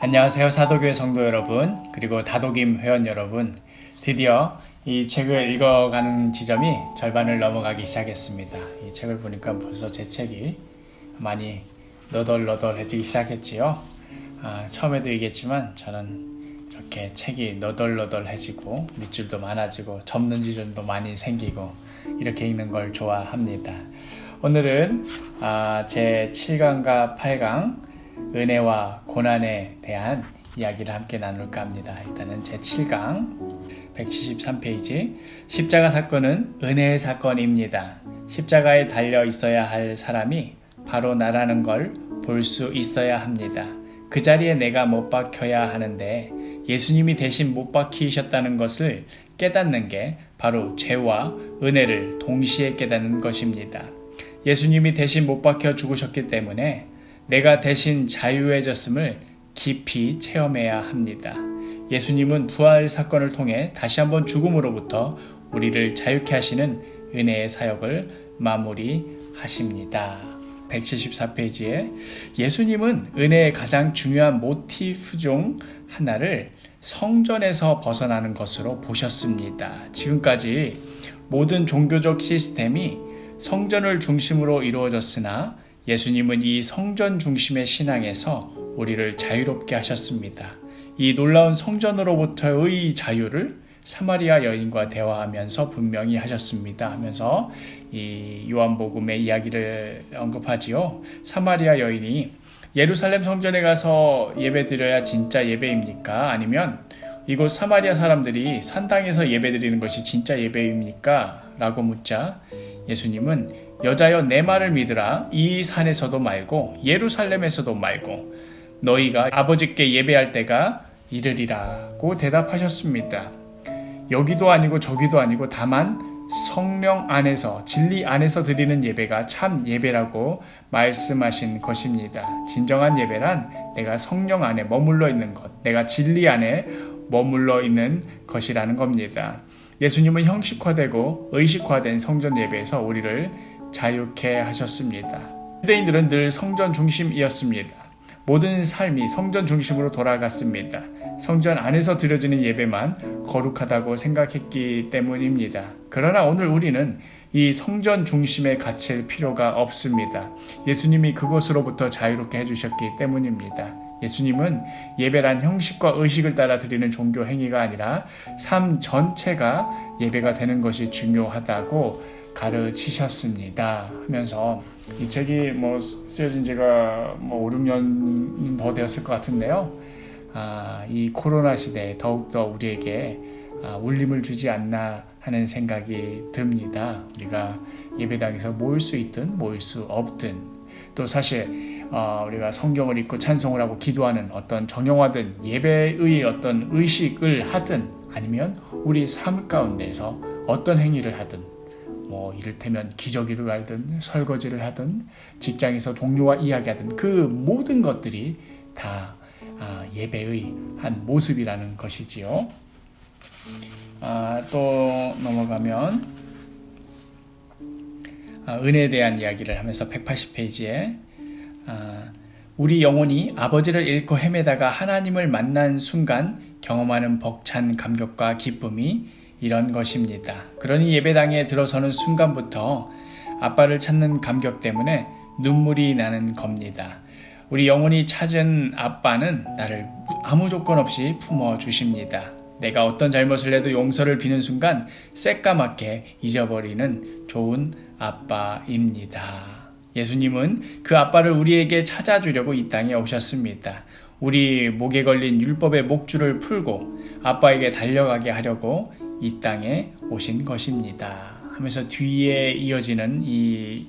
안녕하세요. 사도교회 성도 여러분, 그리고 다독임 회원 여러분. 드디어 이 책을 읽어가는 지점이 절반을 넘어가기 시작했습니다. 이 책을 보니까 벌써 제 책이 많이 너덜너덜해지기 시작했지요. 처음에도 얘기했지만 저는 이렇게 책이 너덜너덜해지고 밑줄도 많아지고 접는 지점도 많이 생기고 이렇게 읽는 걸 좋아합니다. 오늘은 제 7강과 8강 은혜와 고난에 대한 이야기를 함께 나눌까 합니다. 일단은 제 7강 173페이지 십자가 사건은 은혜의 사건입니다. 십자가에 달려 있어야 할 사람이 바로 나라는 걸 볼 수 있어야 합니다. 그 자리에 내가 못 박혀야 하는데 예수님이 대신 못 박히셨다는 것을 깨닫는 게 바로 죄와 은혜를 동시에 깨닫는 것입니다. 예수님이 대신 못 박혀 죽으셨기 때문에 내가 대신 자유해졌음을 깊이 체험해야 합니다. 예수님은 부활 사건을 통해 다시 한번 죽음으로부터 우리를 자유케 하시는 은혜의 사역을 마무리하십니다. 174페이지에 예수님은 은혜의 가장 중요한 모티프 중 하나를 성전에서 벗어나는 것으로 보셨습니다. 지금까지 모든 종교적 시스템이 성전을 중심으로 이루어졌으나 예수님은 이 성전 중심의 신앙에서 우리를 자유롭게 하셨습니다. 이 놀라운 성전으로부터의 자유를 사마리아 여인과 대화하면서 분명히 하셨습니다. 하면서 이 요한복음의 이야기를 언급하지요. 사마리아 여인이 예루살렘 성전에 가서 예배드려야 진짜 예배입니까? 아니면 이곳 사마리아 사람들이 산당에서 예배드리는 것이 진짜 예배입니까? 라고 묻자 예수님은 여자여 내 말을 믿으라. 이 산에서도 말고 예루살렘에서도 말고 너희가 아버지께 예배할 때가 이르리라고 대답하셨습니다. 여기도 아니고 저기도 아니고 다만 성령 안에서 진리 안에서 드리는 예배가 참 예배라고 말씀하신 것입니다. 진정한 예배란 내가 성령 안에 머물러 있는 것, 내가 진리 안에 머물러 있는 것이라는 겁니다. 예수님은 형식화되고 의식화된 성전 예배에서 우리를 자유케 하셨습니다. 유대인들은 늘 성전 중심이었습니다. 모든 삶이 성전 중심으로 돌아갔습니다. 성전 안에서 드려지는 예배만 거룩하다고 생각했기 때문입니다. 그러나 오늘 우리는 이 성전 중심에 갇힐 필요가 없습니다. 예수님이 그것으로부터 자유롭게 해주셨기 때문입니다. 예수님은 예배란 형식과 의식을 따라 드리는 종교 행위가 아니라 삶 전체가 예배가 되는 것이 중요하다고 가르치셨습니다. 하면서 이 책이 쓰여진 지가 5, 6년 더 되었을 것 같은데요. 이 코로나 시대에 더욱더 우리에게 울림을 주지 않나 하는 생각이 듭니다. 우리가 예배당에서 모일 수 있든 모일 수 없든 또 사실 우리가 성경을 읽고 찬송을 하고 기도하는 어떤 정형화된 예배의 어떤 의식을 하든 아니면 우리 삶 가운데서 어떤 행위를 하든 이를테면 기저귀를 하든 설거지를 하든 직장에서 동료와 이야기하든 그 모든 것들이 다 예배의 한 모습이라는 것이지요. 또 넘어가면 은혜에 대한 이야기를 하면서 180페이지에 우리 영혼이 아버지를 잃고 헤매다가 하나님을 만난 순간 경험하는 벅찬 감격과 기쁨이 이런 것입니다. 그러니 예배당에 들어서는 순간부터 아빠를 찾는 감격 때문에 눈물이 나는 겁니다. 우리 영혼이 찾은 아빠는 나를 아무 조건 없이 품어주십니다. 내가 어떤 잘못을 해도 용서를 비는 순간 새까맣게 잊어버리는 좋은 아빠입니다. 예수님은 그 아빠를 우리에게 찾아주려고 이 땅에 오셨습니다. 우리 목에 걸린 율법의 목줄을 풀고 아빠에게 달려가게 하려고 이 땅에 오신 것입니다. 하면서 뒤에 이어지는 이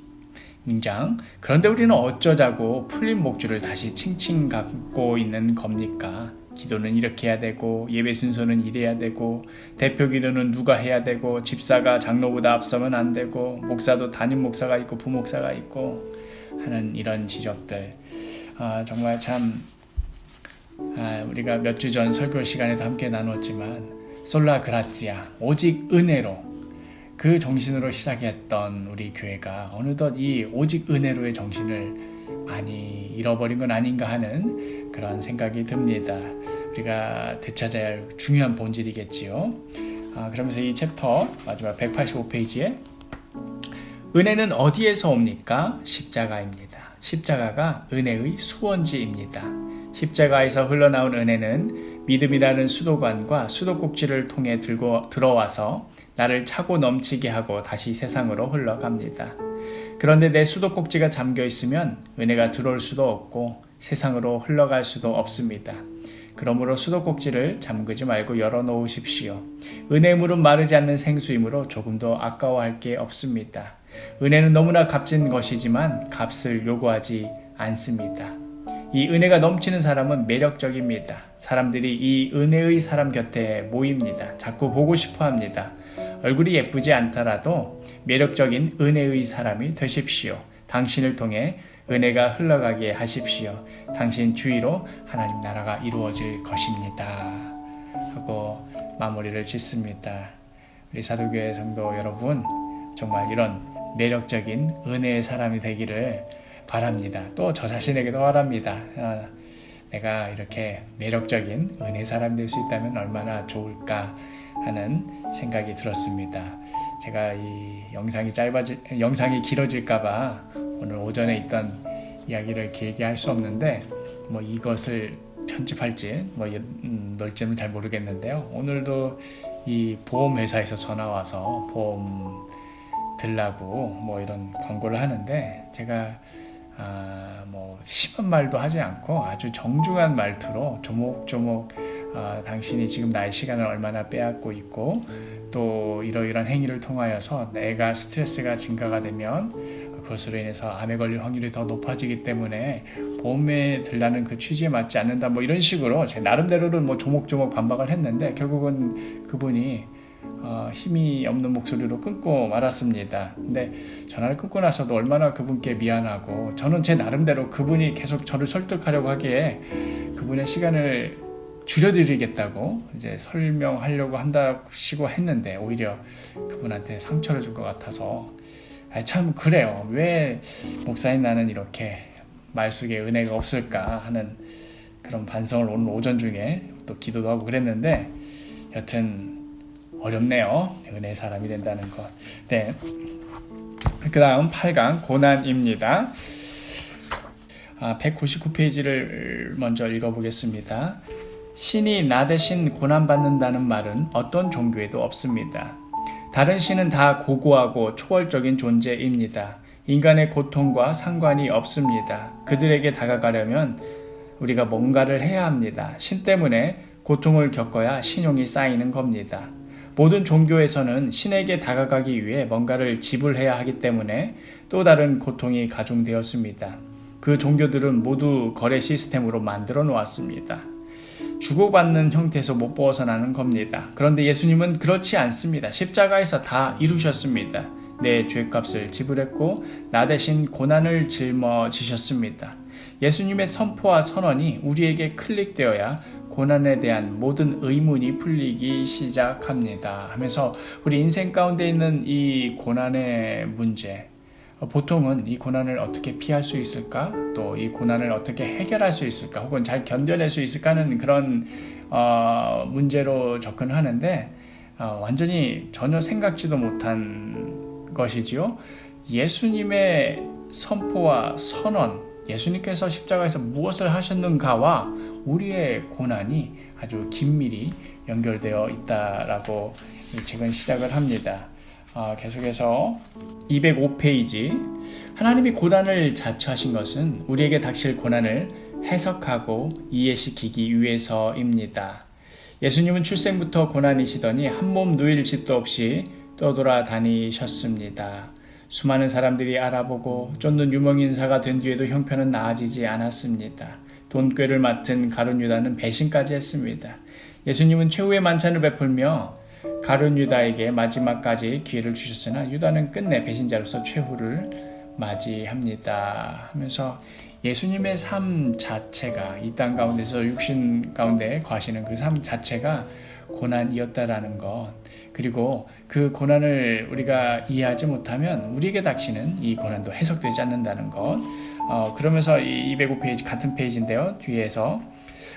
문장, 그런데 우리는 어쩌자고 풀린 목줄을 다시 칭칭 갖고 있는 겁니까? 기도는 이렇게 해야 되고 예배 순서는 이래야 되고 대표 기도는 누가 해야 되고 집사가 장로보다 앞서면 안 되고 목사도 담임 목사가 있고 부목사가 있고 하는 이런 지적들, 정말 참 우리가 몇 주 전 설교 시간에도 함께 나눴지만 솔라 그라치아, 오직 은혜로 그 정신으로 시작했던 우리 교회가 어느덧 이 오직 은혜로의 정신을 많이 잃어버린 건 아닌가 하는 그런 생각이 듭니다. 우리가 되찾아야 할 중요한 본질이겠지요. 그러면서 이 챕터 마지막 185페이지에 은혜는 어디에서 옵니까? 십자가입니다. 십자가가 은혜의 수원지입니다. 십자가에서 흘러나온 은혜는 믿음이라는 수도관과 수도꼭지를 통해 들어와서 나를 차고 넘치게 하고 다시 세상으로 흘러갑니다. 그런데 내 수도꼭지가 잠겨 있으면 은혜가 들어올 수도 없고 세상으로 흘러갈 수도 없습니다. 그러므로 수도꼭지를 잠그지 말고 열어놓으십시오. 은혜의 물은 마르지 않는 생수이므로 조금도 아까워할 게 없습니다. 은혜는 너무나 값진 것이지만 값을 요구하지 않습니다. 이 은혜가 넘치는 사람은 매력적입니다. 사람들이 이 은혜의 사람 곁에 모입니다. 자꾸 보고 싶어 합니다. 얼굴이 예쁘지 않더라도 매력적인 은혜의 사람이 되십시오. 당신을 통해 은혜가 흘러가게 하십시오. 당신 주위로 하나님 나라가 이루어질 것입니다. 하고 마무리를 짓습니다. 우리 사도교회 성도 여러분, 정말 이런 매력적인 은혜의 사람이 되기를 바랍니다. 또 저 자신에게도 바랍니다. 내가 이렇게 매력적인 은혜의 사람이 될 수 있다면 얼마나 좋을까 하는 생각이 들었습니다. 제가 이 영상이 길어질까봐 오늘 오전에 있던 이야기를 길게 할 수 없는데 이것을 편집할지 넣을지는 잘 모르겠는데요. 오늘도 이 보험회사에서 전화 와서 보험 들라고 이런 광고를 하는데 제가 심한 말도 하지 않고 아주 정중한 말투로 조목조목 당신이 지금 나의 시간을 얼마나 빼앗고 있고 또 이러이러한 행위를 통하여서 내가 스트레스가 증가가 되면 그것으로 인해서 암에 걸릴 확률이 더 높아지기 때문에 보험에 들라는 그 취지에 맞지 않는다 이런 식으로 제 나름대로는 조목조목 반박을 했는데 결국은 그분이 힘이 없는 목소리로 끊고 말았습니다. 근데 전화를 끊고 나서도 얼마나 그분께 미안하고 저는 제 나름대로 그분이 계속 저를 설득하려고 하기에 그분의 시간을 줄여드리겠다고 이제 설명하려고 한다시고 했는데 오히려 그분한테 상처를 줄 것 같아서 참 그래요. 왜 목사님 나는 이렇게 말 속에 은혜가 없을까 하는 그런 반성을 오늘 오전 중에 또 기도도 하고 그랬는데 여튼 어렵네요. 은혜의 사람이 된다는 것. 네. 그 다음 8강 고난입니다. 199페이지를 먼저 읽어보겠습니다. 신이 나 대신 고난받는다는 말은 어떤 종교에도 없습니다. 다른 신은 다 고고하고 초월적인 존재입니다. 인간의 고통과 상관이 없습니다. 그들에게 다가가려면 우리가 뭔가를 해야 합니다. 신 때문에 고통을 겪어야 신용이 쌓이는 겁니다. 모든 종교에서는 신에게 다가가기 위해 뭔가를 지불해야 하기 때문에 또 다른 고통이 가중되었습니다. 그 종교들은 모두 거래 시스템으로 만들어 놓았습니다. 주고받는 형태에서 못 벗어나는 겁니다. 그런데 예수님은 그렇지 않습니다. 십자가에서 다 이루셨습니다. 내 죄값을 지불했고 나 대신 고난을 짊어지셨습니다. 예수님의 선포와 선언이 우리에게 클릭되어야 고난에 대한 모든 의문이 풀리기 시작합니다. 하면서 우리 인생 가운데 있는 이 고난의 문제, 보통은 이 고난을 어떻게 피할 수 있을까? 또 이 고난을 어떻게 해결할 수 있을까? 혹은 잘 견뎌낼 수 있을까 하는 그런 문제로 접근하는데 완전히 전혀 생각지도 못한 것이지요. 예수님의 선포와 선언, 예수님께서 십자가에서 무엇을 하셨는가와 우리의 고난이 아주 긴밀히 연결되어 있다라고 이 책은 시작을 합니다. 계속해서 205페이지 하나님이 고난을 자처하신 것은 우리에게 닥칠 고난을 해석하고 이해시키기 위해서입니다. 예수님은 출생부터 고난이시더니 한 몸 누일 집도 없이 떠돌아다니셨습니다. 수많은 사람들이 알아보고 쫓는 유명인사가 된 뒤에도 형편은 나아지지 않았습니다. 돈꾀를 맡은 가룟 유다는 배신까지 했습니다. 예수님은 최후의 만찬을 베풀며 가룟 유다에게 마지막까지 기회를 주셨으나 유다는 끝내 배신자로서 최후를 맞이합니다. 하면서 예수님의 삶 자체가 이 땅 가운데서 육신 가운데 거하시는 그 삶 자체가 고난이었다라는 것, 그리고 그 고난을 우리가 이해하지 못하면 우리에게 닥치는 이 고난도 해석되지 않는다는 것, 그러면서 이 205페이지 같은 페이지인데요. 뒤에서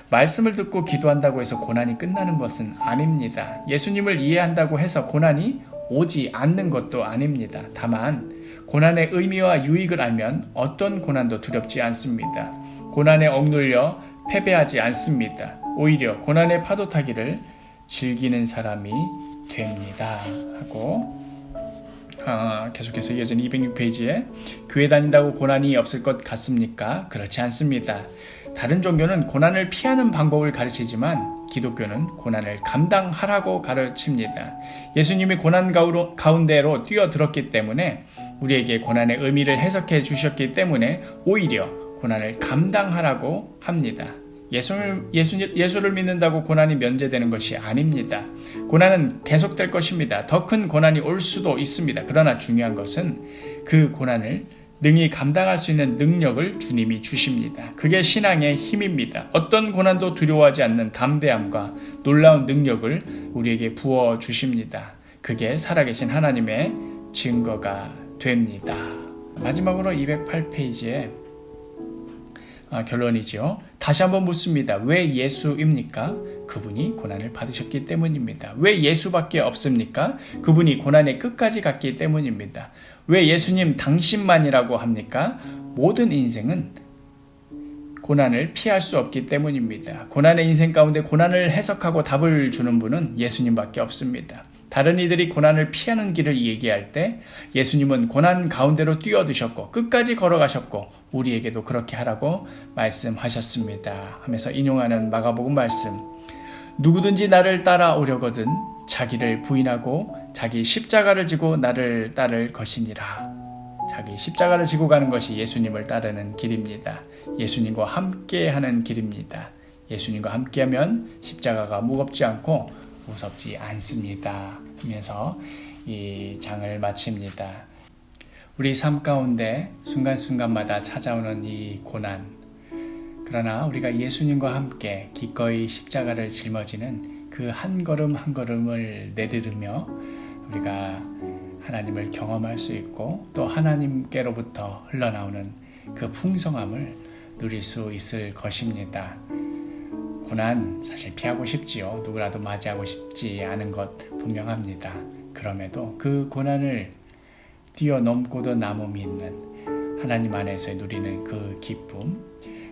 말씀을 듣고 기도한다고 해서 고난이 끝나는 것은 아닙니다. 예수님을 이해한다고 해서 고난이 오지 않는 것도 아닙니다. 다만 고난의 의미와 유익을 알면 어떤 고난도 두렵지 않습니다. 고난에 억눌려 패배하지 않습니다. 오히려 고난의 파도 타기를 즐기는 사람이 됩니다. 하고 계속해서 이어진 206페이지에 교회 다닌다고 고난이 없을 것 같습니까? 그렇지 않습니다. 다른 종교는 고난을 피하는 방법을 가르치지만 기독교는 고난을 감당하라고 가르칩니다. 예수님이 고난 가운데로 뛰어들었기 때문에 우리에게 고난의 의미를 해석해 주셨기 때문에 오히려 고난을 감당하라고 합니다. 예수를 믿는다고 고난이 면제되는 것이 아닙니다. 고난은 계속될 것입니다. 더 큰 고난이 올 수도 있습니다. 그러나 중요한 것은 그 고난을 능히 감당할 수 있는 능력을 주님이 주십니다. 그게 신앙의 힘입니다. 어떤 고난도 두려워하지 않는 담대함과 놀라운 능력을 우리에게 부어 주십니다. 그게 살아계신 하나님의 증거가 됩니다. 마지막으로 208페이지에 결론이죠. 다시 한번 묻습니다. 왜 예수입니까? 그분이 고난을 받으셨기 때문입니다. 왜 예수밖에 없습니까? 그분이 고난의 끝까지 갔기 때문입니다. 왜 예수님 당신만이라고 합니까? 모든 인생은 고난을 피할 수 없기 때문입니다. 고난의 인생 가운데 고난을 해석하고 답을 주는 분은 예수님밖에 없습니다. 다른 이들이 고난을 피하는 길을 얘기할 때 예수님은 고난 가운데로 뛰어드셨고 끝까지 걸어가셨고 우리에게도 그렇게 하라고 말씀하셨습니다. 하면서 인용하는 마가복음 말씀, 누구든지 나를 따라오려거든 자기를 부인하고 자기 십자가를 지고 나를 따를 것이니라. 자기 십자가를 지고 가는 것이 예수님을 따르는 길입니다. 예수님과 함께하는 길입니다. 예수님과 함께하면 십자가가 무겁지 않고 무섭지 않습니다. 하면서 이 장을 마칩니다. 우리 삶 가운데 순간순간마다 찾아오는 이 고난, 그러나 우리가 예수님과 함께 기꺼이 십자가를 짊어지는 그 한 걸음 한 걸음을 내디르며 우리가 하나님을 경험할 수 있고 또 하나님께로부터 흘러나오는 그 풍성함을 누릴 수 있을 것입니다. 고난 사실 피하고 싶지요. 누구라도 맞이하고 싶지 않은 것 분명합니다. 그럼에도 그 고난을 뛰어넘고도 남음이 있는 하나님 안에서 누리는 그 기쁨,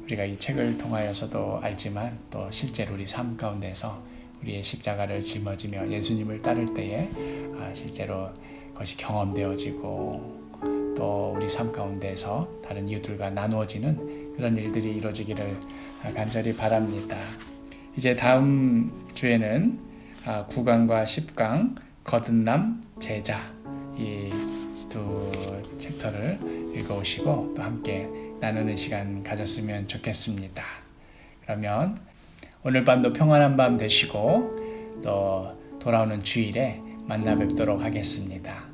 우리가 이 책을 통하여서도 알지만 또 실제로 우리 삶 가운데서 우리의 십자가를 짊어지며 예수님을 따를 때에 실제로 그것이 경험되어지고 또 우리 삶 가운데서 다른 이웃들과 나누어지는 그런 일들이 이루어지기를 간절히 바랍니다. 이제 다음 주에는 9강과 10강 거듭남 제자 이 두 챕터를 읽어오시고 또 함께 나누는 시간 가졌으면 좋겠습니다. 그러면 오늘 밤도 평안한 밤 되시고 또 돌아오는 주일에 만나 뵙도록 하겠습니다.